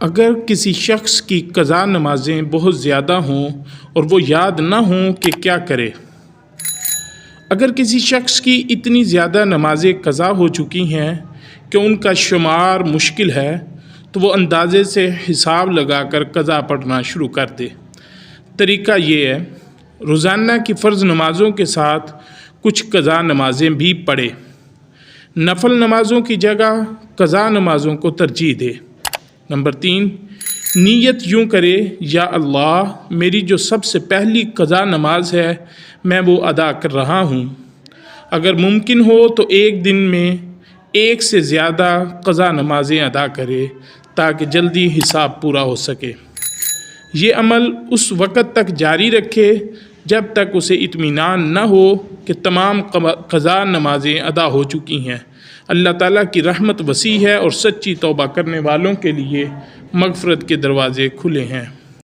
اگر کسی شخص کی قضا نمازیں بہت زیادہ ہوں اور وہ یاد نہ ہوں کہ کیا کرے؟ اگر کسی شخص کی اتنی زیادہ نمازیں قضا ہو چکی ہیں کہ ان کا شمار مشکل ہے تو وہ اندازے سے حساب لگا کر قضا پڑھنا شروع کر دے۔ طریقہ یہ ہے، روزانہ کی فرض نمازوں کے ساتھ کچھ قضا نمازیں بھی پڑھے۔ نفل نمازوں کی جگہ قضا نمازوں کو ترجیح دے۔ نمبر 3، نیت یوں کرے، یا اللہ میری جو سب سے پہلی قضا نماز ہے میں وہ ادا کر رہا ہوں۔ اگر ممکن ہو تو ایک دن میں ایک سے زیادہ قضا نمازیں ادا کرے تاکہ جلدی حساب پورا ہو سکے۔ یہ عمل اس وقت تک جاری رکھے جب تک اسے اطمینان نہ ہو کہ تمام قضا نمازیں ادا ہو چکی ہیں۔ اللہ تعالیٰ کی رحمت وسیع ہے اور سچی توبہ کرنے والوں کے لیے مغفرت کے دروازے کھلے ہیں۔